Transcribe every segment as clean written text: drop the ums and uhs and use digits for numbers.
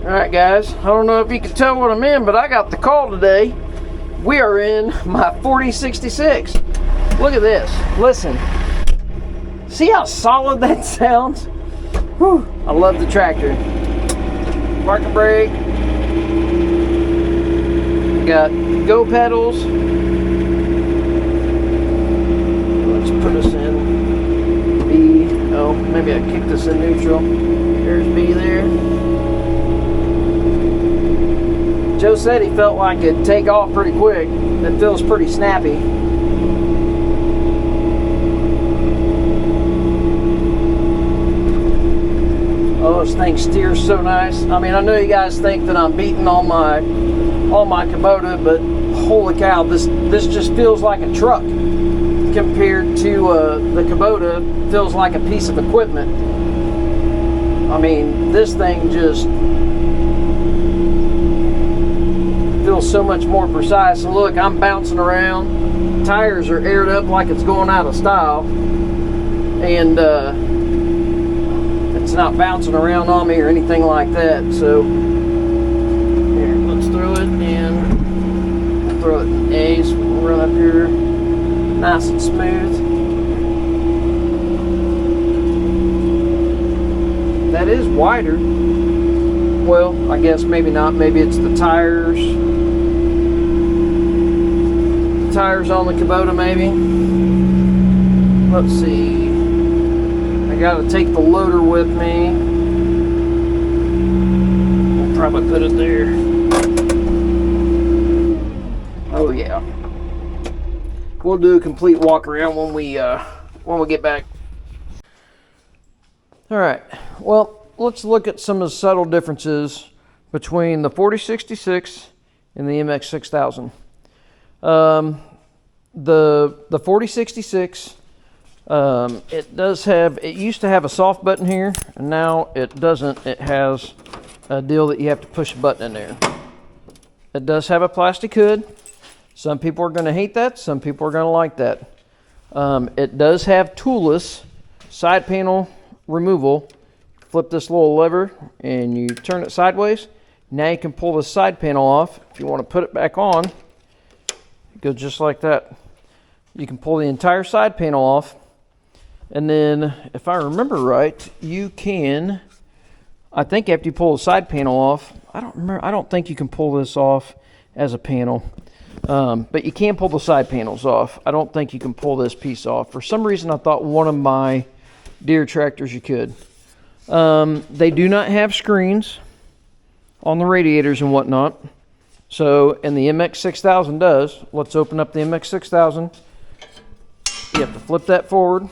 Alright guys, I don't know if you can tell what I'm in, but I got the call today. We are in my 4066. Look at this. Listen. See how solid that sounds? Whew. I love the tractor. Park and brake. Got go pedals. Let's put us in B. Oh, maybe I kicked this in neutral. There's B there. Joe said he felt like it'd take off pretty quick. It feels pretty snappy. Oh, this thing steers so nice. I mean, I know you guys think that I'm beating on my Kubota, but holy cow, this just feels like a truck compared to the Kubota. Feels like a piece of equipment. I mean, this thing just feels so much more precise. And look, I'm bouncing around. Tires are aired up like it's going out of style, and it's not bouncing around on me or anything like that. So here, let's throw it in. We'll throw it in A, so we'll run up here nice and smooth. That is wider. Well, I guess maybe not. Maybe it's the tires. Tires on the Kubota, maybe. Let's see. I gotta take the loader with me. We'll probably put it there. Oh yeah. We'll do a complete walk around when we get back. All right. Well, let's look at some of the subtle differences between the 4066 and the MX6000. The 4066, it used to have a soft button here, and now it doesn't. It has a deal that you have to push a button in there. It does have a plastic hood. Some people are going to hate that. Some people are going to like that. It does have toolless side panel removal. Flip this little lever and you turn it sideways. Now you can pull the side panel off. If you want to put it back on, it goes just like that. You can pull the entire side panel off, and then if I remember right, you can, I think after you pull the side panel off, I don't think you can pull this off as a panel, but you can pull the side panels off. I don't think you can pull this piece off. For some reason I thought one of my Deere tractors you could. They do not have screens on the radiators and whatnot. So, and the MX6000 does. Let's open up the MX6000. You have to flip that forward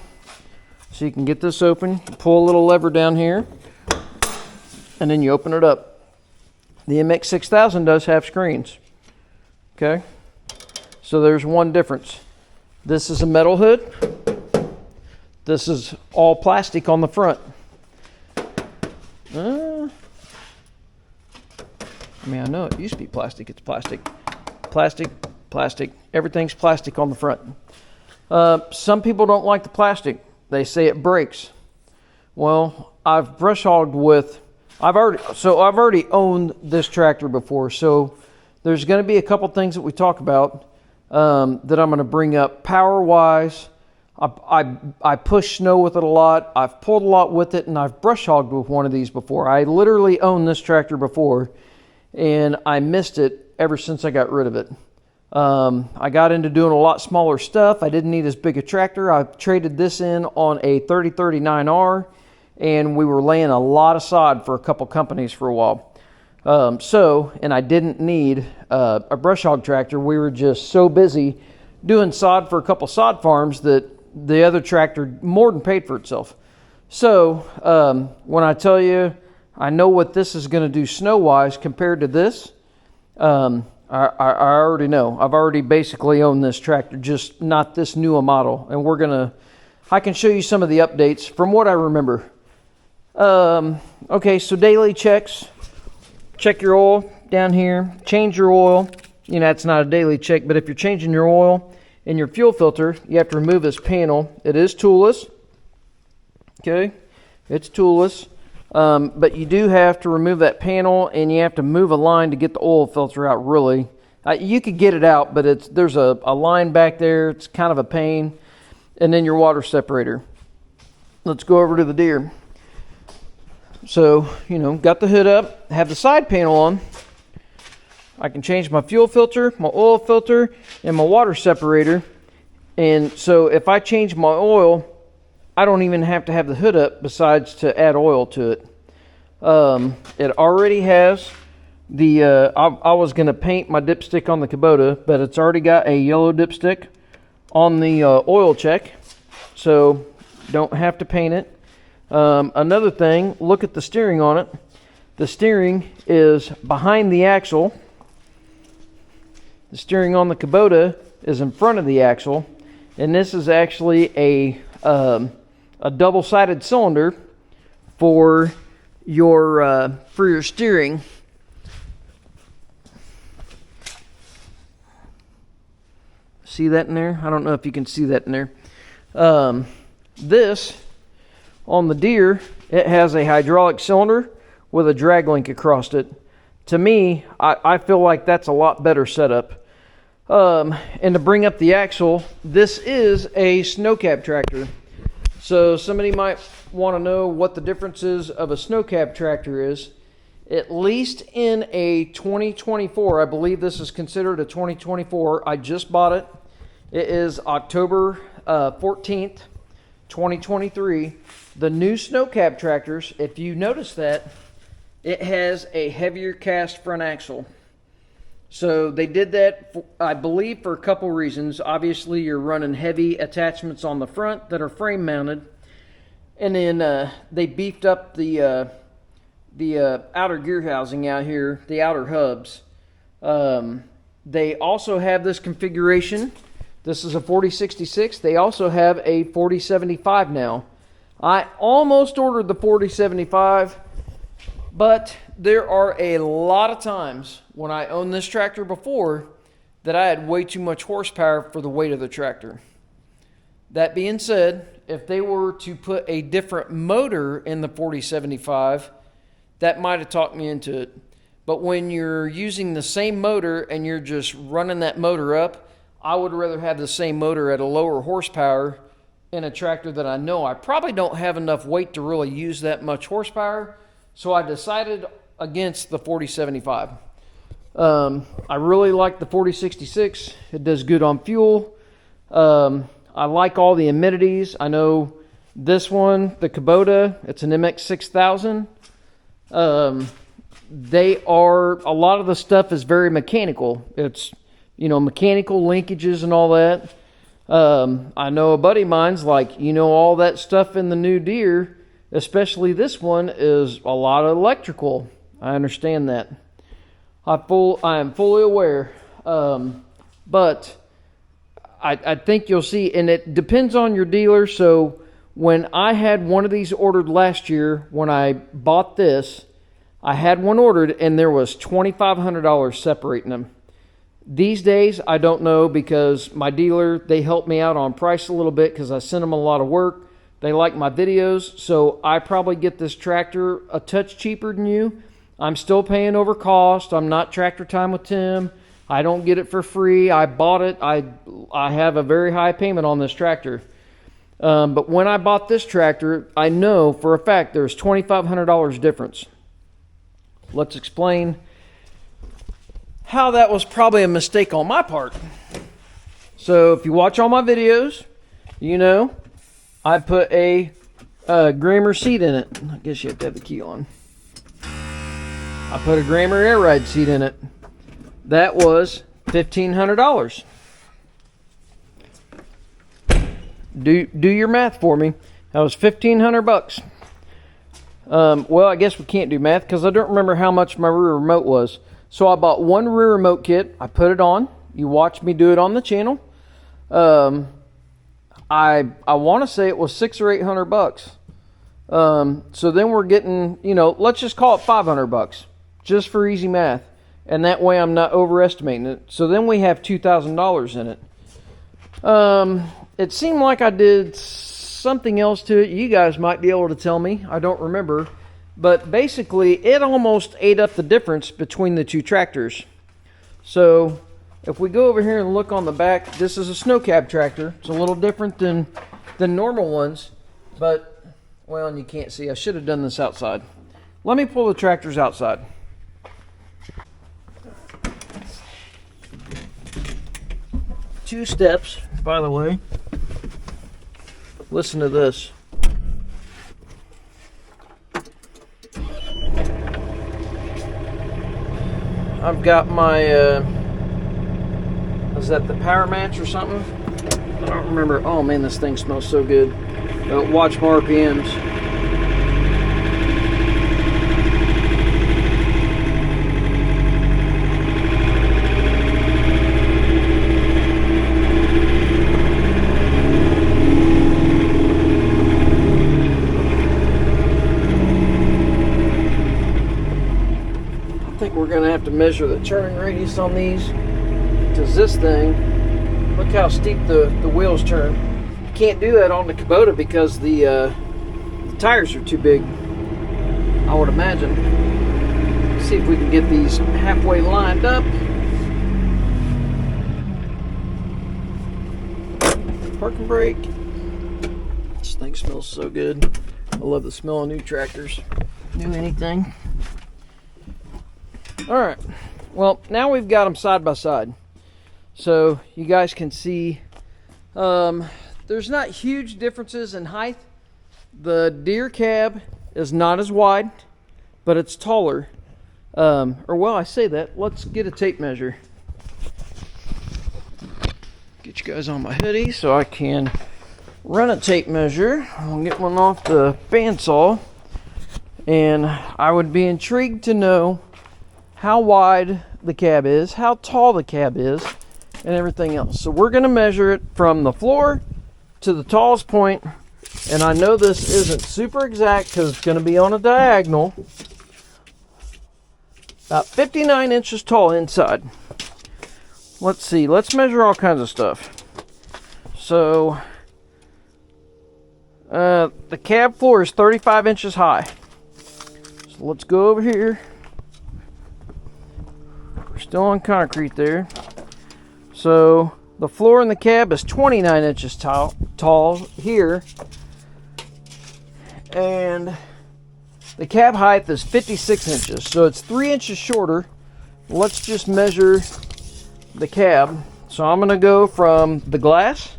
so you can get this open. Pull a little lever down here, and then you open it up. The MX6000 does have screens. Okay? So there's one difference. This is a metal hood. This is all plastic on the front. I mean, I know it used to be plastic. It's plastic. Plastic, plastic. Everything's plastic on the front. Some people don't like the plastic. They say it breaks. Well, I've brush hogged with, I've already owned this tractor before, so there's going to be a couple things that we talk about that I'm going to bring up. Power-wise, I push snow with it a lot. I've pulled a lot with it, and I've brush hogged with one of these before. I literally owned this tractor before, and I missed it ever since I got rid of it. I got into doing a lot smaller stuff. I didn't need as big a tractor. I traded this in on a 3039R, and we were laying a lot of sod for a couple companies for a while. And I didn't need a brush hog tractor. We were just so busy doing sod for a couple sod farms that the other tractor more than paid for itself. So when I tell you I know what this is going to do snow-wise compared to this, I already know. I've already basically owned this tractor, just not this newer model. And I can show you some of the updates from what I remember. Okay, so daily checks. Check your oil down here. Change your oil. You know, it's not a daily check, but if you're changing your oil and your fuel filter, you have to remove this panel. It is toolless. Okay, it's toolless. But you do have to remove that panel, and you have to move a line to get the oil filter out, really. You could get it out, but there's a line back there. It's kind of a pain. And then your water separator. Let's go over to the Deere. So, got the hood up, have the side panel on. I can change my fuel filter, my oil filter, and my water separator. And so if I change my oil, I don't even have to have the hood up besides to add oil to it. It already has the, I was going to paint my dipstick on the Kubota, but it's already got a yellow dipstick on the oil check. So don't have to paint it. Another thing, look at the steering on it. The steering is behind the axle. The steering on the Kubota is in front of the axle, and this is actually a double-sided cylinder for your steering. See that in there? I don't know if you can see that in there. This on the Deere, it has a hydraulic cylinder with a drag link across it. To me, I feel like that's a lot better setup. And to bring up the axle, this is a snow cab tractor. So somebody might want to know what the differences of a snow cab tractor is. At least in a 2024, I believe this is considered a 2024. I just bought it. It is October 14th, 2023. The new snow cab tractors, if you notice that, it has a heavier cast front axle. So they did that, I believe, for a couple reasons. Obviously, you're running heavy attachments on the front that are frame mounted. And then they beefed up the outer gear housing out here, the outer hubs. They also have this configuration. This is a 4066. They also have a 4075 now. I almost ordered the 4075, but there are a lot of times when I owned this tractor before that I had way too much horsepower for the weight of the tractor. That being said, if they were to put a different motor in the 4075, that might have talked me into it. But when you're using the same motor and you're just running that motor up, I would rather have the same motor at a lower horsepower in a tractor that I know I probably don't have enough weight to really use that much horsepower. So I decided against the 4075. I really like the 4066. It does good on fuel. I like all the amenities. I know this one, the Kubota, it's an MX6000. A lot of the stuff is very mechanical. It's, mechanical linkages and all that. I know a buddy of mine's like, all that stuff in the new Deere, especially this one, is a lot of electrical. I understand that. I am fully aware. But I think you'll see, and it depends on your dealer. So when I had one of these ordered last year, when I bought this, I had one ordered and there was $2,500 separating them. These days, I don't know, because my dealer, they helped me out on price a little bit because I sent them a lot of work. They like my videos, so I probably get this tractor a touch cheaper than you. I'm still paying over cost. I'm not Tractor Time with Tim. I don't get it for free. I bought it. I have a very high payment on this tractor. But when I bought this tractor, I know for a fact there's $2,500 difference. Let's explain how that was probably a mistake on my part. So if you watch all my videos, I put a Grammer seat in it. I guess you have to have the key on. I put a Grammer air ride seat in it. That was $1,500. Do your math for me. That was $1,500. Well, I guess we can't do math because I don't remember how much my rear remote was. So I bought one rear remote kit. I put it on. You watched me do it on the channel. I want to say it was $600 or $800. So then we're getting, let's just call it $500, just for easy math. And that way I'm not overestimating it. So then we have $2,000 in it. It seemed like I did something else to it. You guys might be able to tell me. I don't remember. But basically, it almost ate up the difference between the two tractors. So if we go over here and look on the back, this is a snow cab tractor. It's a little different than normal ones, but, well, and you can't see. I should have done this outside. Let me pull the tractors outside. Two steps, by the way. Listen to this. I've got my, is that the Power Match or something? I don't remember. Oh man, this thing smells so good. Watch my RPMs. I think we're going to have to measure the turning radius on these, because this thing, look how steep the wheels turn. You can't do that on the Kubota because the tires are too big, I would imagine. Let's see if we can get these halfway lined up. Parking brake. This thing smells so good. I love the smell of new tractors, new anything. Alright, well, now we've got them side by side, so you guys can see there's not huge differences in height. The Deere cab is not as wide, but it's taller. Or well, I say that, let's get a tape measure. Get you guys on my hoodie so I can run a tape measure. I'll get one off the bandsaw, and I would be intrigued to know how wide the cab is, how tall the cab is, and everything else. So we're going to measure it from the floor to the tallest point, and I know this isn't super exact because it's going to be on a diagonal. About 59 inches tall inside. Let's see, let's measure all kinds of stuff. So the cab floor is 35 inches high. So let's go over here. We're still on concrete there. So the floor in the cab is 29 inches tall here. And the cab height is 56 inches. So it's 3 inches shorter. Let's just measure the cab. So I'm going to go from the glass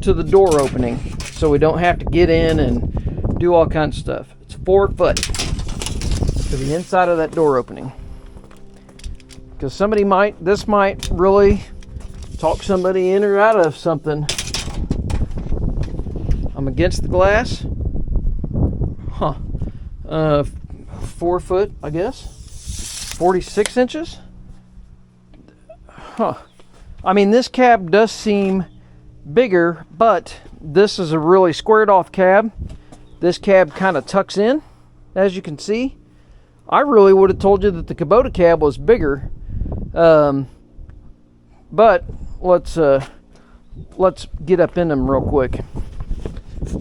to the door opening, so we don't have to get in and do all kinds of stuff. It's 4 foot to the inside of that door opening. Because this might really talk somebody in or out of something. I'm against the glass. 4 foot, I guess. 46 inches. I mean, this cab does seem bigger, but this is a really squared off cab. This cab kind of tucks in, as you can see. I really would have told you that the Kubota cab was bigger. But let's get up in them real quick.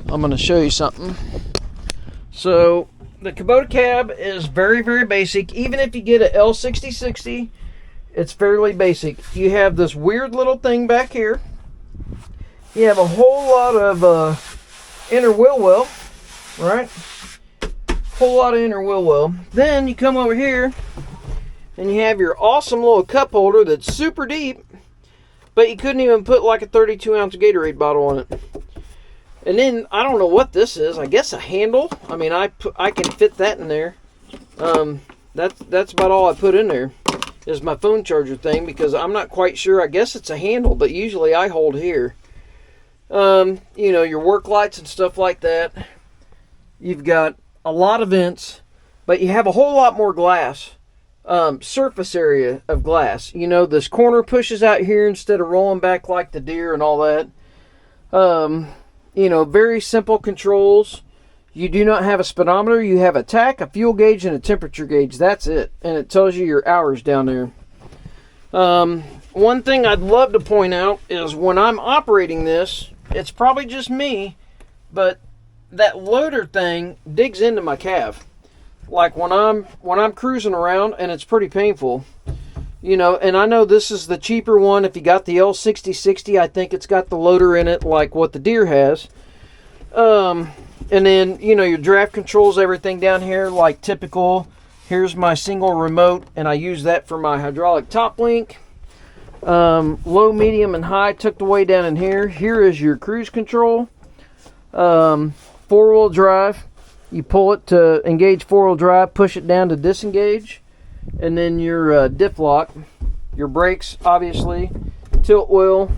I'm going to show you something. So the Kubota cab is very, very basic. Even if you get an L6060, it's fairly basic. You have this weird little thing back here. You have a whole lot of inner wheel well, right? Whole lot of inner wheel well. Then you come over here and you have your awesome little cup holder that's super deep, but you couldn't even put like a 32-ounce Gatorade bottle on it. And then I don't know what this is. I guess a handle. I mean, I can fit that in there. That's about all I put in there is my phone charger thing, because I'm not quite sure. I guess it's a handle, but usually I hold here. You know, your work lights and stuff like that. You've got a lot of vents, but you have a whole lot more glass. Surface area of glass. You know, this corner pushes out here instead of rolling back like the Deere and all that. You know, very simple controls. You do not have a speedometer. You have a tach, a fuel gauge, and a temperature gauge. That's it. And it tells you your hours down there. One thing I'd love to point out is when I'm operating this, it's probably just me, but that loader thing digs into my cab. like when I'm cruising around, and it's pretty painful, you know. And I know this is the cheaper one. If you got the L6060, I think it's got the loader in it like what the Deere has. And then, you know, your draft controls, everything down here like typical. Here's my single remote, and I use that for my hydraulic top link. Low, medium, and high tucked away down in here. Here is your cruise control. Four-wheel drive. You pull it to engage four-wheel drive, push it down to disengage. And then your diff lock, your brakes, obviously, tilt wheel,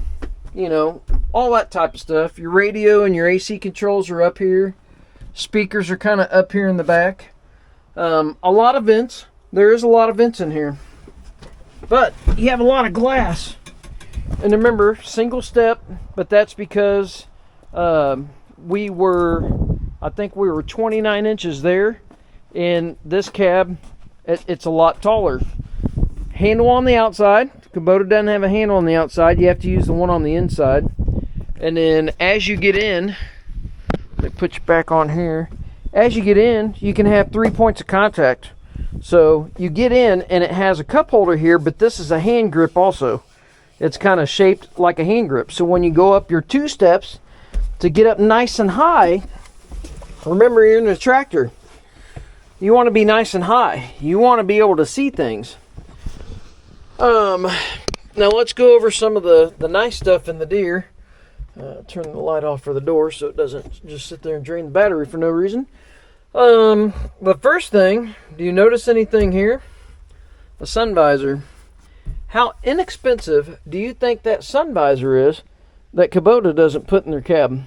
you know, all that type of stuff. Your radio and your AC controls are up here. Speakers are kind of up here in the back. A lot of vents. There is a lot of vents in here. But you have a lot of glass. And remember, single step, but that's because I think we were 29 inches there. In this cab, it's a lot taller. Handle on the outside. Kubota doesn't have a handle on the outside. You have to use the one on the inside. And then as you get in, let me put you back on here. As you get in, you can have 3 points of contact. So you get in, and it has a cup holder here, but this is a hand grip also. It's kind of shaped like a hand grip. So when you go up your 2 steps to get up nice and high, remember you're in a tractor. You want to be nice and high. You want to be able to see things. Now let's go over some of the nice stuff in the Deere. Turn the light off for the door so it doesn't just sit there and drain the battery for no reason. The first thing, do you notice anything here? A sun visor. How inexpensive do you think that sun visor is that Kubota doesn't put in their cab?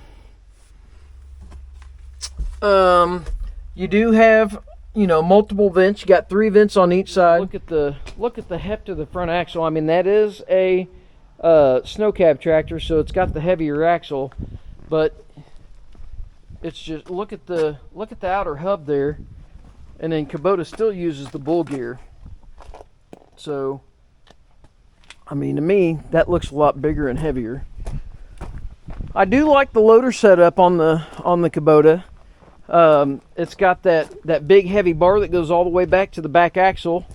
You do have, you know, multiple vents. You got 3 vents on each side. Look at the heft of the front axle. I mean, that is a snow cab tractor, so it's got the heavier axle, but it's just look at the outer hub there, and then Kubota still uses the bull gear. So I mean, to me that looks a lot bigger and heavier. I do like the loader setup on the Kubota. It's got that big heavy bar that goes all the way back to the back axle.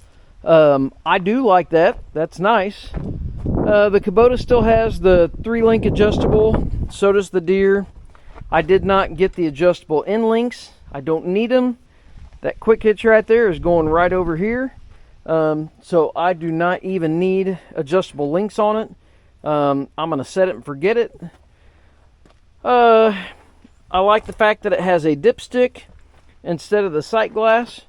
I do like that. That's nice. The Kubota still has the 3-link adjustable. So does the Deere. I did not get the adjustable end links. I don't need them. That quick hitch right there is going right over here. So I do not even need adjustable links on it. I'm going to set it and forget it. I like the fact that it has a dipstick instead of the sight glass.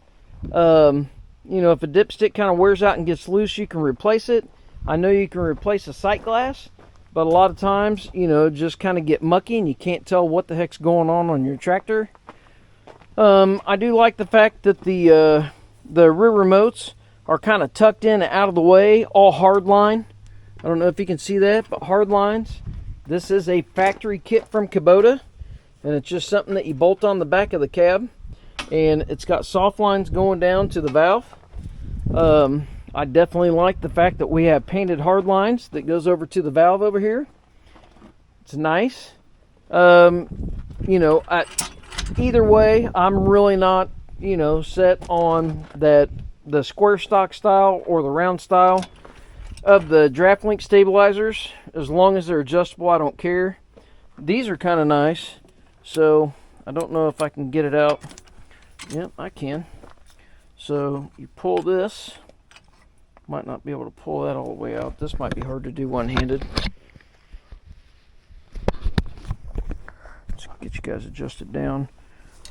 You know, if a dipstick kind of wears out and gets loose, you can replace it. I know you can replace a sight glass, but a lot of times, you know, just kind of get mucky and you can't tell what the heck's going on your tractor. I do like the fact that the rear remotes are kind of tucked in and out of the way, all hard line. I don't know if you can see that, but hard lines. This is a factory kit from Kubota, and it's just something that you bolt on the back of the cab, and it's got soft lines going down to the valve. I definitely like the fact that we have painted hard lines that goes over to the valve over here. It's nice. You know, either way, I'm really not, you know, set on the square stock style or the round style of the draft link stabilizers. As long as they're adjustable, I don't care. These are kind of nice, so I don't know if I can get it out. Yep, I can. So you pull this. Might not be able to pull that all the way out. This might be hard to do one-handed. Let's get you guys adjusted down.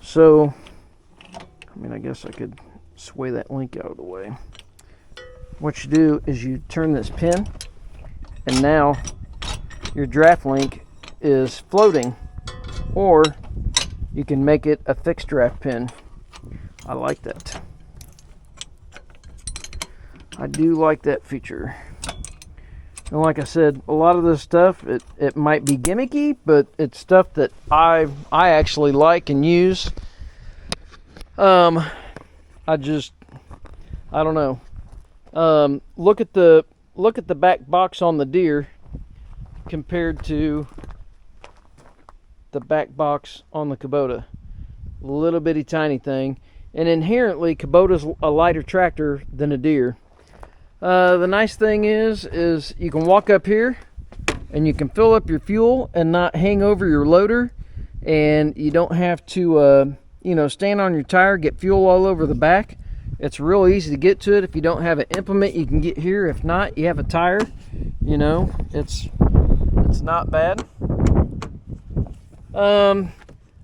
So, I mean, I guess I could sway that link out of the way. What you do is you turn this pin, and now your draft link is floating, or you can make it a fixed draft pin. I like that. I do like that feature. And like I said, a lot of this stuff, it might be gimmicky, but it's stuff that I actually like and use. I don't know. Look at the back box on the Deere compared to the back box on the Kubota. Little bitty tiny thing. And inherently, Kubota's a lighter tractor than a Deere. The nice thing is you can walk up here and you can fill up your fuel and not hang over your loader, and you don't have to stand on your tire, get fuel all over the back. It's real easy to get to it. If you don't have an implement, you can get here. If not, you have a tire. It's not bad.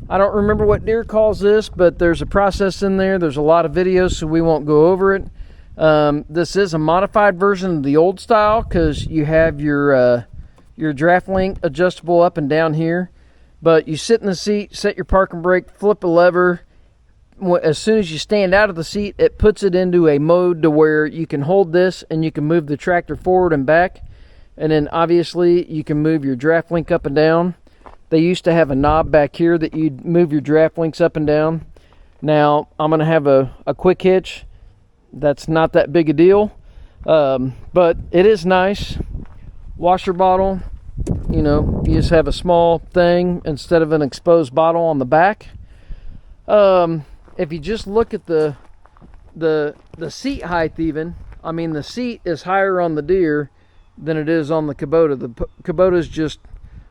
I don't remember what Deere calls this, but there's a process in there. There's a lot of videos, so we won't go over it. This is a modified version of the old style, because you have your draft link adjustable up and down here. But you sit in the seat, set your parking brake, flip a lever. As soon as you stand out of the seat, it puts it into a mode to where you can hold this and you can move the tractor forward and back. And then obviously you can move your draft link up and down. They used to have a knob back here that you'd move your draft links up and down. Now I'm going to have a quick hitch. That's not that big a deal, but it is nice. Washer bottle, you just have a small thing instead of an exposed bottle on the back. If you just look at the seat height, even, I mean, the seat is higher on the Deere than it is on the Kubota. The Kubota is just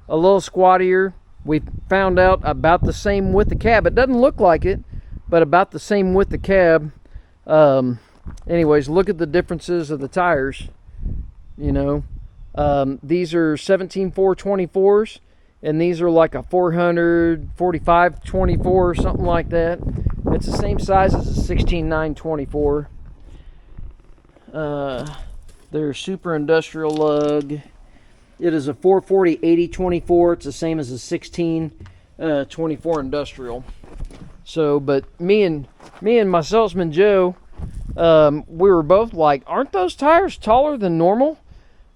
a little squattier. We found out about the same width of cab. It doesn't look like it, but about the same width of cab. Anyways, look at the differences of the tires. These are 17.424s, and these are like a 445 24 or something like that. It's the same size as a 16.924. They're super industrial lug. It is a 440 8024. It's the same as a 16.24 industrial. So, but me and my salesman Joe, we were both like, aren't those tires taller than normal?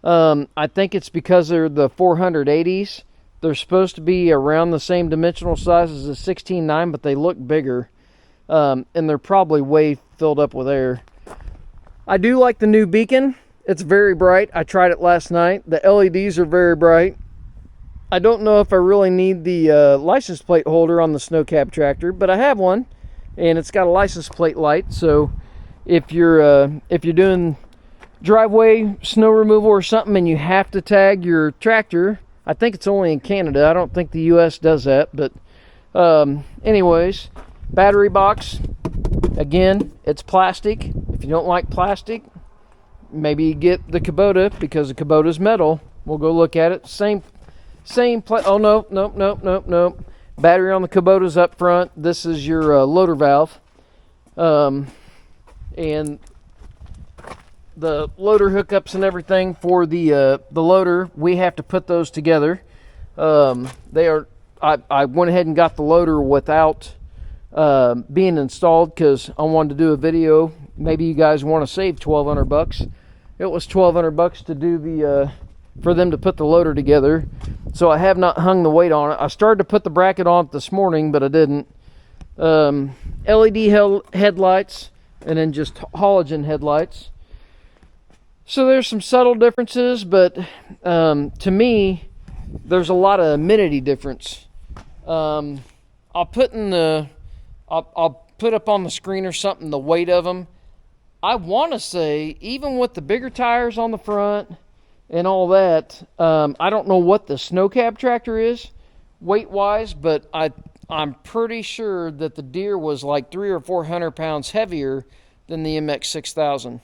I think it's because they're the 480s. They're supposed to be around the same dimensional size as a 16.9, but they look bigger. And they're probably way filled up with air. I do like the new beacon. It's very bright. I tried it last night. The LEDs are very bright. I don't know if I really need the license plate holder on the snow cab tractor, but I have one, and it's got a license plate light. So if you're doing driveway snow removal or something and you have to tag your tractor, I think it's only in Canada. I don't think the US does that, but anyways, battery box, again, it's plastic. If you don't like plastic, maybe you get the Kubota, because the Kubota's metal. We'll go look at it. Same oh, nope. Battery on the Kubota's up front. This is your loader valve. And the loader hookups and everything for the loader, we have to put those together. I went ahead and got the loader without being installed, because I wanted to do a video. Maybe you guys want to save $1,200. It was $1,200 to do for them to put the loader together. So I have not hung the weight on it. I started to put the bracket on it this morning, but I didn't. LED headlights, and then just halogen headlights. So there's some subtle differences, but to me, there's a lot of amenity difference. I'll put up on the screen or something the weight of them. I want to say, even with the bigger tires on the front and all that, I don't know what the snow cab tractor is weight-wise, but I'm pretty sure that the Deere was like 300 or 400 pounds heavier than the MX6000.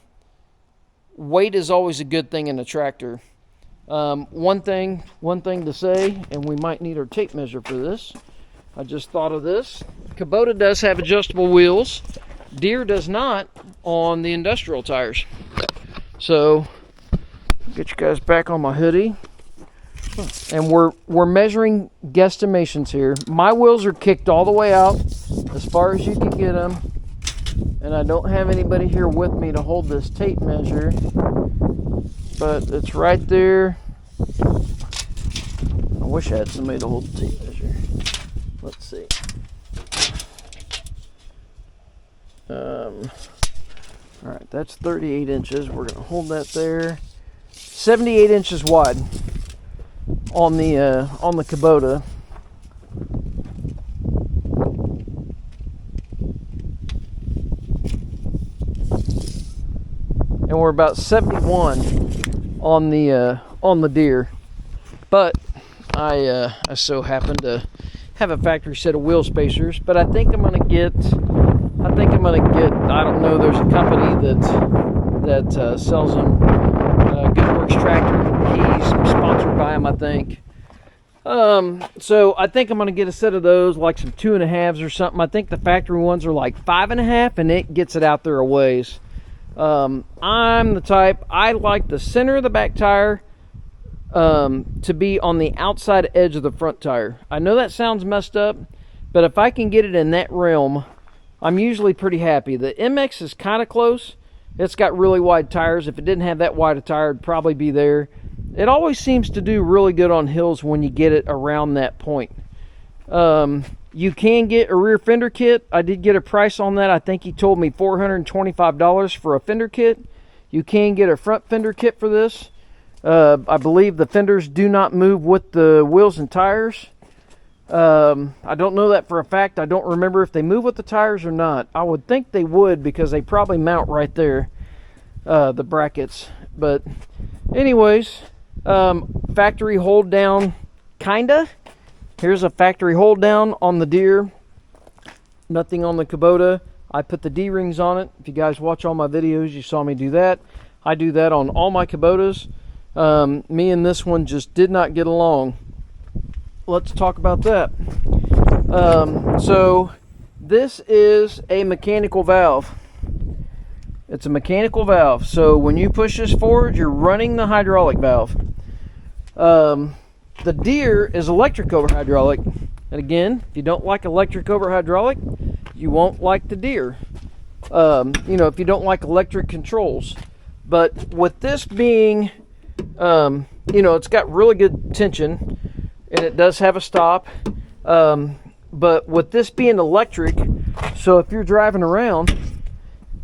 Weight is always a good thing in a tractor. One thing to say, and we might need our tape measure for this. I just thought of this. Kubota does have adjustable wheels. Deere does not on the industrial tires. So, get you guys back on my hoodie. And we're measuring guesstimations here. My wheels are kicked all the way out, as far as you can get them. And I don't have anybody here with me to hold this tape measure, but it's right there. I wish I had somebody to hold the tape measure. Let's see. All right, that's 38 inches. We're going to hold that there. 78 inches wide on the Kubota. and we're about 71 on the Deere. But I so happen to have a factory set of wheel spacers. But I think I'm gonna get. I don't know. There's a company that sells them. Good Works Tractor. He's sponsored by him, I think. So I think I'm going to get a set of those, like some 2.5s or something. I think the factory ones are like 5.5, and it gets it out there a ways. I'm the type, I like the center of the back tire to be on the outside edge of the front tire. I know that sounds messed up, but if I can get it in that realm, I'm usually pretty happy. The MX is kind of close. It's got really wide tires. If it didn't have that wide a tire, it'd probably be there. It always seems to do really good on hills when you get it around that point. You can get a rear fender kit. I did get a price on that. I think he told me $425 for a fender kit. You can get a front fender kit for this. I believe the fenders do not move with the wheels and tires. I don't know that for a fact. I don't remember if they move with the tires or not. I would think they would, because they probably mount right there, the brackets. But anyways, factory hold down, kinda. Here's a factory hold down on the Deere. Nothing on the Kubota. I put the D-rings on it. If you guys watch all my videos, you saw me do that. I do that on all my Kubotas. Me and this one just did not get along. Let's talk about that. So this is a mechanical valve. It's a mechanical valve. So when you push this forward, you're running the hydraulic valve. The Deere is electric over hydraulic. And again, if you don't like electric over hydraulic, you won't like the Deere. If you don't like electric controls. But with this being, it's got really good tension, and it does have a stop. But with this being electric, so if you're driving around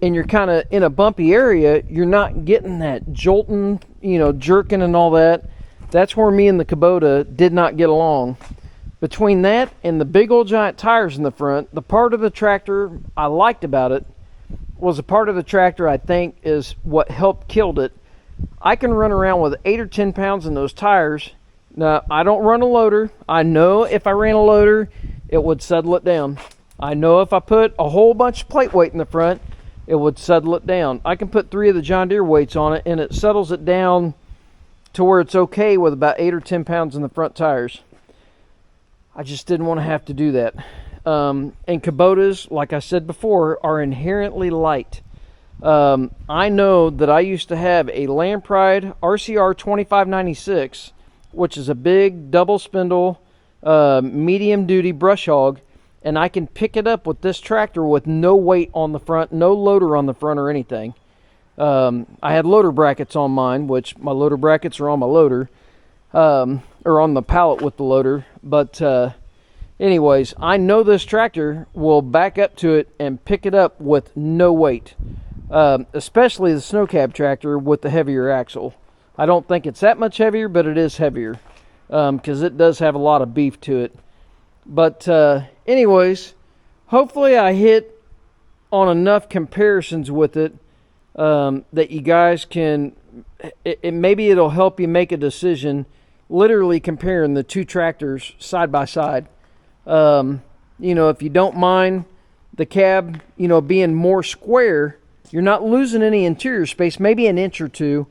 and you're kind of in a bumpy area, you're not getting that jolting, jerking and all that. That's where me and the Kubota did not get along. Between that and the big old giant tires in the front, the part of the tractor I liked about it was a part of the tractor I think is what helped killed it. I can run around with 8 or 10 pounds in those tires. Now, I don't run a loader. I know if I ran a loader, it would settle it down. I know if I put a whole bunch of plate weight in the front, it would settle it down. I can put 3 of the John Deere weights on it, and it settles it down to where it's okay with about 8 or 10 pounds in the front tires. I just didn't want to have to do that. And Kubotas, like I said before, are inherently light. I know that I used to have a Land Pride RCR 2596, which is a big double spindle, medium duty brush hog, and I can pick it up with this tractor with no weight on the front, no loader on the front or anything. I had loader brackets on mine, which my loader brackets are on my loader, or on the pallet with the loader. But anyways, I know this tractor will back up to it and pick it up with no weight, especially the snow cab tractor with the heavier axle. I don't think it's that much heavier, but it is heavier, because it does have a lot of beef to it. But anyways, hopefully I hit on enough comparisons with it that you guys can, maybe it'll help you make a decision, literally comparing the two tractors side by side. If you don't mind the cab, being more square, you're not losing any interior space, maybe an inch or two.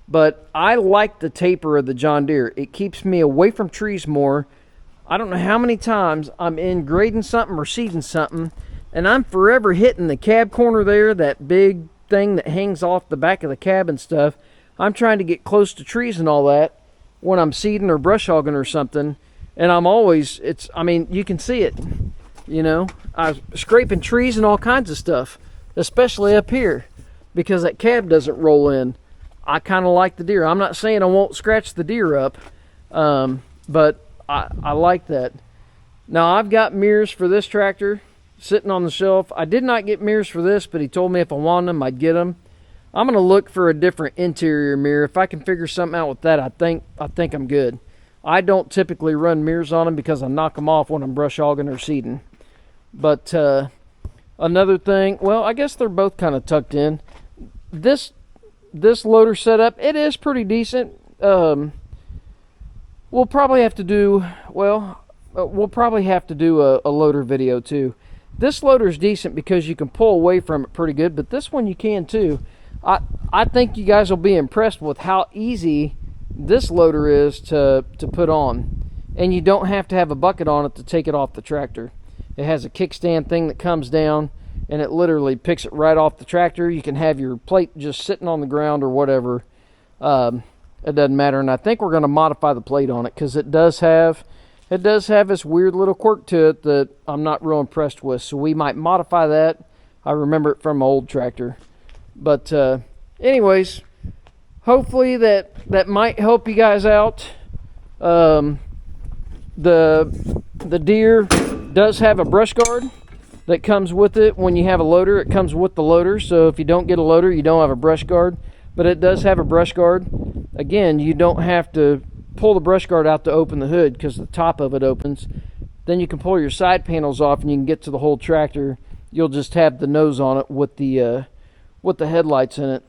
But I like the taper of the John Deere. It keeps me away from trees more. I don't know how many times I'm in grading something or seeding something, and I'm forever hitting the cab corner there, that big thing that hangs off the back of the cab and stuff. I'm trying to get close to trees and all that when I'm seeding or brush hogging or something, and I'm always, you can see it. I'm scraping trees and all kinds of stuff, especially up here, because that cab doesn't roll in. I kind of like the Deere. I'm not saying I won't scratch the Deere up, but I like that. Now, I've got mirrors for this tractor sitting on the shelf. I did not get mirrors for this, but he told me if I wanted them, I'd get them. I'm going to look for a different interior mirror. If I can figure something out with that, I think I'm good. I don't typically run mirrors on them because I knock them off when I'm brush hogging or seeding. But another thing, well, I guess they're both kind of tucked in. This this loader setup, it is pretty decent. We'll probably have to do, we'll probably have to do a loader video too. This loader is decent because you can pull away from it pretty good, but this one you can too. I think you guys will be impressed with how easy this loader is to put on. And you don't have to have a bucket on it to take it off the tractor. It has a kickstand thing that comes down, and it literally picks it right off the tractor. You can have your plate just sitting on the ground or whatever. It doesn't matter. And I think we're going to modify the plate on it because it does have this weird little quirk to it that I'm not real impressed with. So we might modify that. I remember it from my old tractor. But anyways, hopefully that might help you guys out. The Deere does have a brush guard that comes with it. When you have a loader, it comes with the loader. So if you don't get a loader, you don't have a brush guard. But it does have a brush guard. Again, you don't have to pull the brush guard out to open the hood because the top of it opens. Then you can pull your side panels off and you can get to the whole tractor. You'll just have the nose on it with the headlights in it.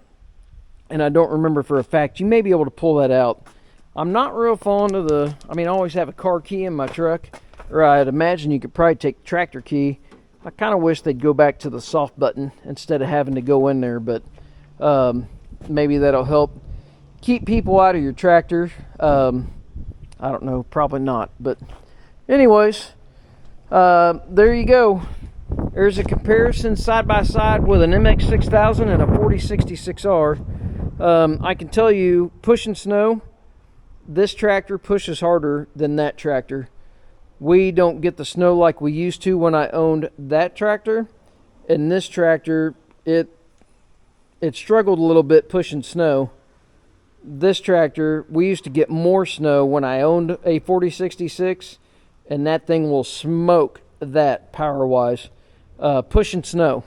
And I don't remember for a fact, you may be able to pull that out. I'm not real fond of I always have a car key in my truck, or I'd imagine you could probably take the tractor key. I kind of wish they'd go back to the soft button instead of having to go in there, but maybe that'll help keep people out of your tractor. I don't know, probably not. But anyways, there you go. There's a comparison side by side with an MX6000 and a 4066R. I can tell you, pushing snow, this tractor pushes harder than that tractor. We don't get the snow like we used to when I owned that tractor. And this tractor, it struggled a little bit pushing snow. This tractor, we used to get more snow when I owned a 4066, and that thing will smoke that power-wise, pushing snow.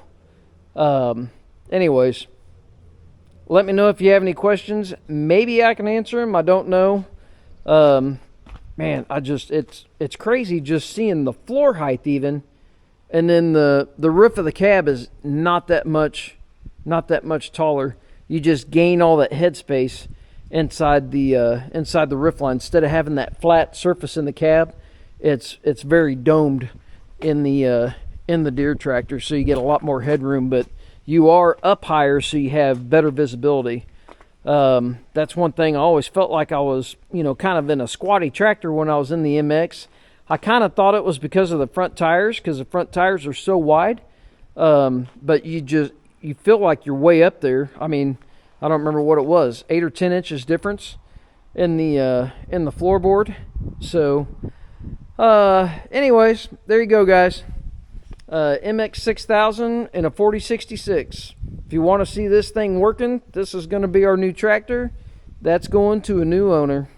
Anyways, let me know if you have any questions. Maybe I can answer them. I don't know. Man, it's crazy just seeing the floor height even, and then the roof of the cab is not that much taller. You just gain all that headspace inside the roof line. Instead of having that flat surface in the cab, it's very domed in the Deere tractor, so you get a lot more headroom, but you are up higher, so you have better visibility. That's one thing I always felt like I was, kind of in a squatty tractor when I was in the MX. I kind of thought it was because of the front tires, because the front tires are so wide. But you feel like you're way up there. I don't remember what it was, 8 or 10 inches difference in the floorboard. So, anyways, there you go, guys. MX6000 and a 4066. If you want to see this thing working, this is going to be our new tractor. That's going to a new owner.